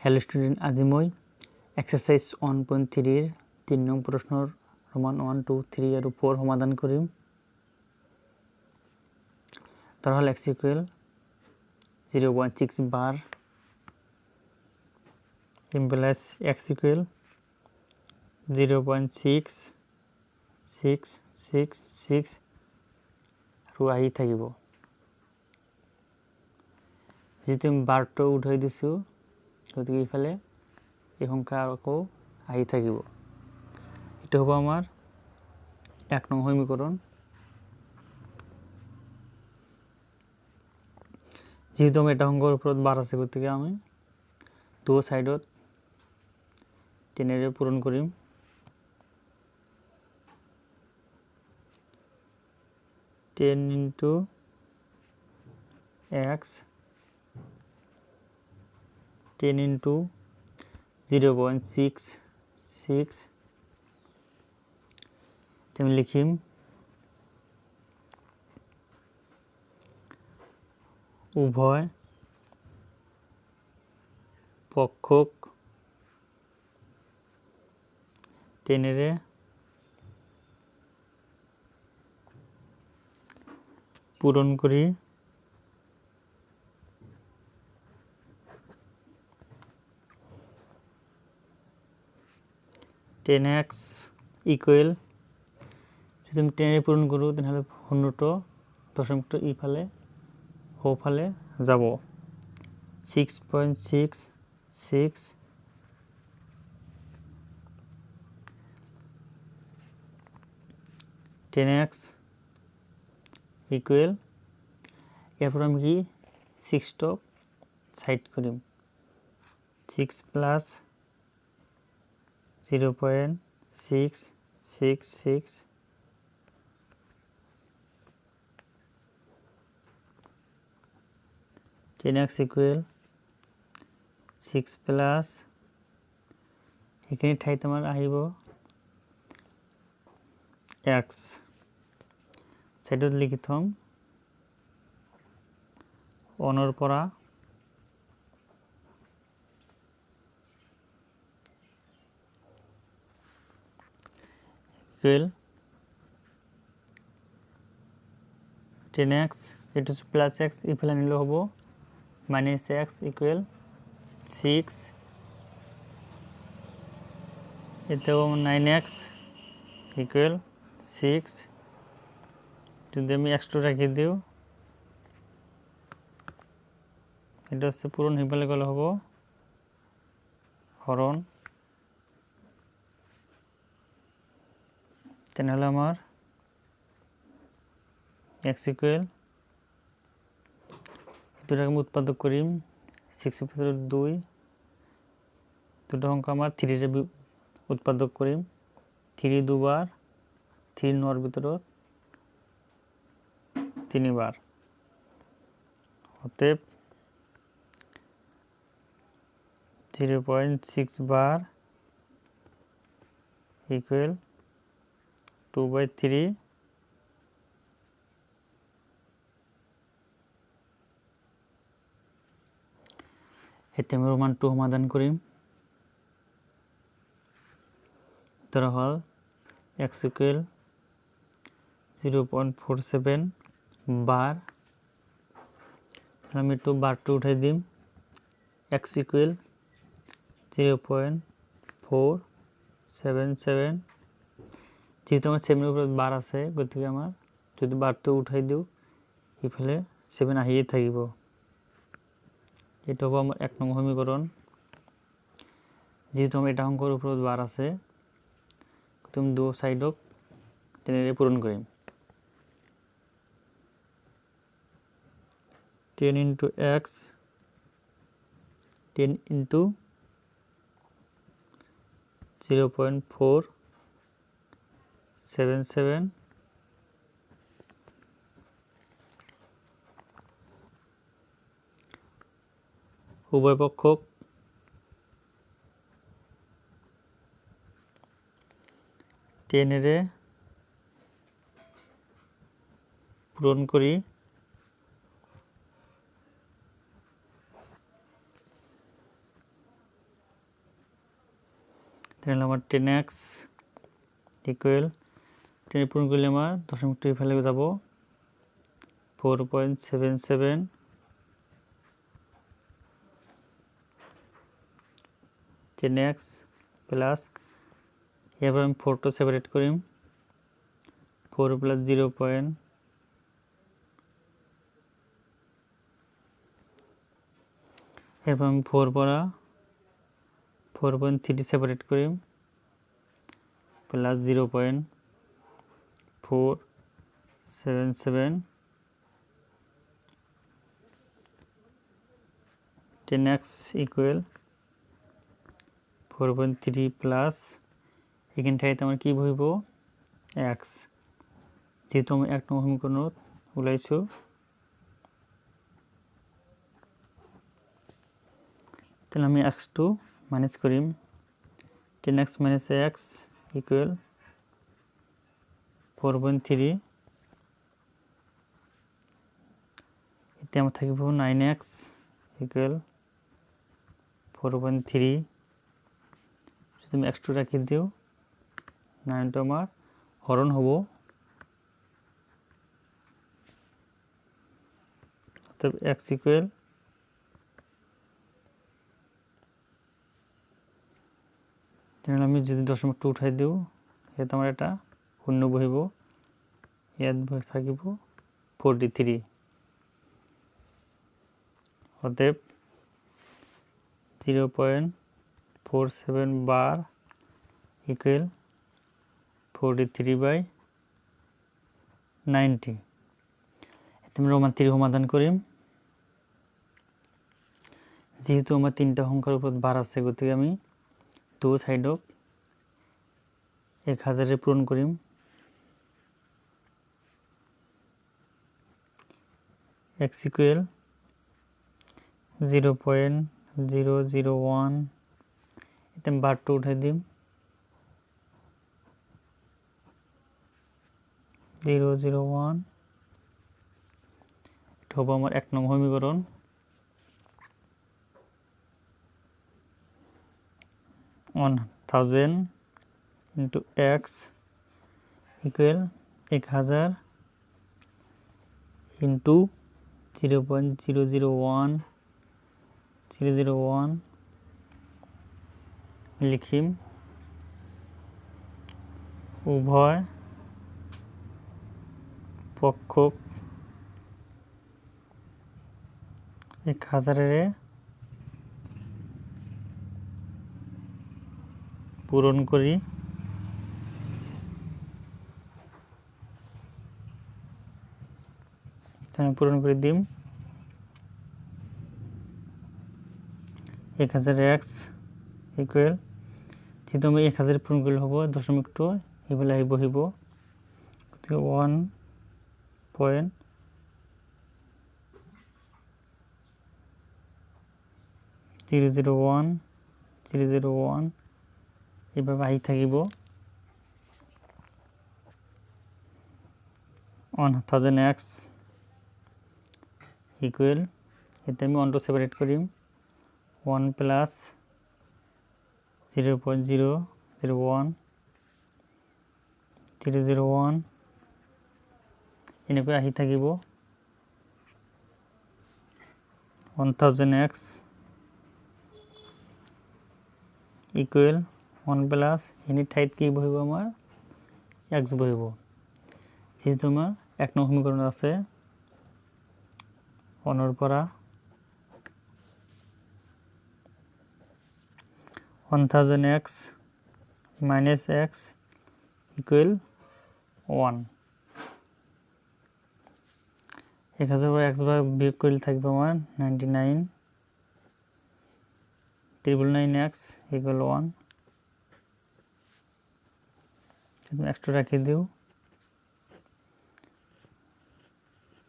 Hello student, আজি মই exercise 1.3 3 নং প্রশ্নর রোমান 1 2 3 আর 4 সমাধান করিম। তার হল x ইকুয়াল 0.6 বার ইমপ্লাস x ইকুয়াল 0.6666 আৰু আহি থাকিব। যেহেতু আমি বাৰটো উঠাই দিছোঁ, গতিকে এইফালে এই সংখ্যা আকৌ আহি থাকিব। এটা হ'ব আমাৰ 1 নং সমীকৰণ। যেহেতু আমি এটা সংখ্যার ওপৰত বাৰ আছে, গতিকে আমি দুও সাইডত 10 পূরণ করিম। টেন ইন্টু x 10 ইন্টু 0.66 আমি লিখিম উভয় পক্ষক 10 পূরণ করি x ইকুয়াল, যদি আমি 10 পূরণ করো তাহলে 15টো দশমিকটো ইফালে সোঁফালে যাব। 6.66 10x ইকুয়াল, এরপর আমি কি 6টো সাইড করিম। 6 প্লাস 0.666 10x ইকুয়াল 6 প্লাস এখানে ঠাইতে আমার আহিব x, সাইডত লিখি থম অনৰ পৰা ইকুয়াল 10x এটা প্লাস x ইফালে নিলে হব মাইনাস x ইকুয়াল 6, এটাও 9x ইকুয়াল 6। যদি আমি এক্সট্রা রাখি দিও, এটা হচ্ছে পূরণ হিপালে গেলে হব হরণ। তাহলে আমার x ইকুয়াল দুটাকে আমি উৎপাদক করিম 6 ভিতরে 2, দুটো অঙ্ক আমার 3 উৎপাদক করিম 3 দুবার 3 নর ভিতরত 3 বার, অতএব 0.6 বার ইকুয়াল 2/3 এতে আমি রোমান 2 সমাধান করিম। ধরা হল x ইকুয়াল 0.47 বার, আমি একটু বারটা উঠাই দিম। x ইকুয়াল 0.477, যেহেতু আমার 7 উপর বার আছে, গতিকে আমার যদি বারটা উঠাই দিও ইফালে 7 আহিয়ে থাকিব। এটা হবো আমার 1 নং সমীকরণ। যেহেতু আমার এটা অঙ্কের উপর বার আছে, তুমি দু সাইডক 10 পূরণ করিম। 10 ইন্টু x 10 ইন্টু 0.477 উভয় পক্ষক 10 পূরণ করি তাহলে আমার 10x ইকুয়াল 10 পূরণ করলে আমার দশমিক টু ফেলে যাব 4.77 10x প্লাস এবার আমি 4 টো সেপারেট করি 4 প্লাস 0 পয়েন্ট এরপর আমি 4 পড়া 4.3 সেপারেট করি প্লাস 0.477 10x ইকুয়াল 4.3 প্লাস এখানটায় আমার কি বইব x যেহেতু আমি 1 নং সমীকরণ উলাইছো তাহলে আমি x2 মাইনাস করি 10x minus x equal 4.3 এতে আমার থাকব 9x equal 4.3 যদি তুমি x2 রাখি দিও 9 টা আমার হরণ হব অর্থাৎ x equal তাহলে আমি যদি দশমিক টু উঠাই দিও এতে আমার এটা শূন্য বহিব ইয়াত থাকিব 43 অতএব 0.47 বার ইকুয়াল 43/90 এতে আমরা রোমান 3 সমাধান করি যেহেতু আমার তিনটা সংখ্যার উপর বার আছে গতিকে আমি দু সাইডক 1000 এ পূরণ করি x equal 0.001 এতে আমি বার 2 উঠাই দিই 001 এটা হবে আমার 1 নং সমীকরণ 1000 into x equal 1000 into 0.001 লিখিম উভয় পক্ষক 1000 এর পূরণ করি আমি পূরণ করে দিম 1000x ইকুয়াল যেহেতু আমি 1000 পূরণ করলে হবো দশমিক টু এবেলা বহিব 1.001 এভাবে আই থাকিব 1000x ইকুয়াল এতে আমি 1 টো সেপারেট করি 1 প্লাস 0.001 এনেকৈ আহি থাকিব 1000x ইকুয়াল 1 প্লাস এনি ঠাইত কি বহিব আমার x বহিব যেহেতু আমার 1 নং সমীকরণ আছে 1 এর পৰা 1000x minus x equal 1 1000 by x ভাগ বিয়োগ করলে থাকবে আমার 99 999x equal 1 তুমি x2 রাখি দিও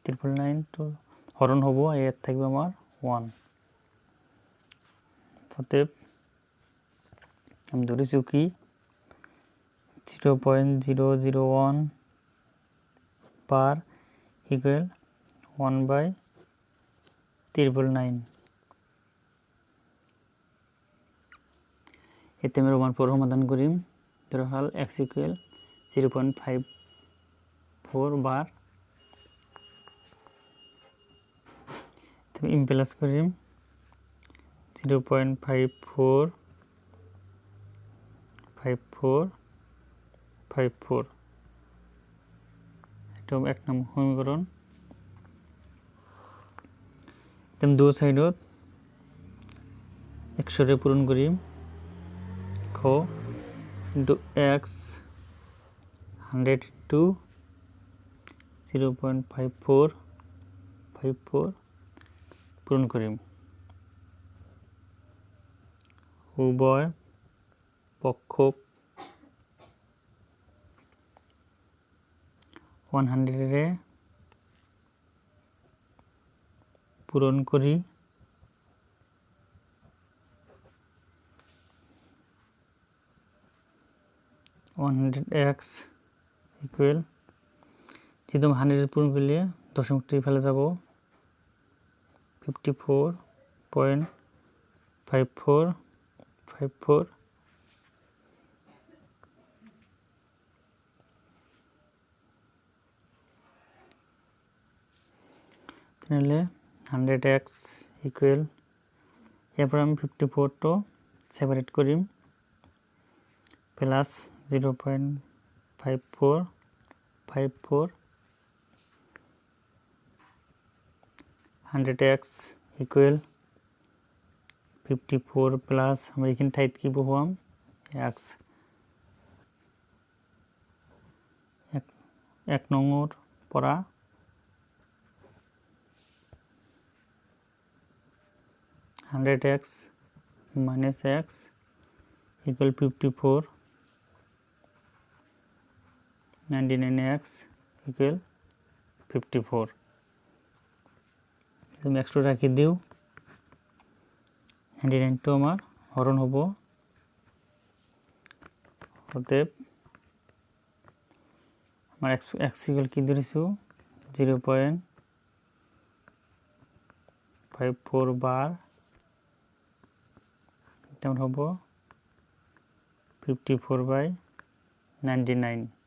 999 তো হরণ হব এর থাকবে আমার 1 অতএব আমি ধরেছি কি 0.001 পার ইকুয়াল 1/999 এতে আমি রোমান 4 সমাধান করি ধরো হল x ইকুয়াল 0.54 বার তুমি ইমপ্লাস করি 0.54 এটা এক নম্বর সমীকরণ তুমি দু সাইডত 100 রে পূরণ করি খ ইন্টু x 100 ইন্টু 0.54 পূরণ করি উভয় পক্ষ 100 রে পূরণ করি 100x ইকুয়াল যেহেতু 100 পূরণ করলে দশমিকটি ফেলে যাব 54.54 তাহলে 100x ইকুয়াল এরপর আমি 54 টো সেপারেট করি প্লাস 0.54 100x ইকুয়াল 54 প্লাস আমরা এখানে ঠাইত কি বহুয়াম x এক নম্বর পড়া $100x minus x equal 54 99x equal 54 তুমি x রাখি দিও 99 তো আমার হরণ হব অতএব আমার x equal কি ধরেছো 0.54 বার তেমন হব 54/99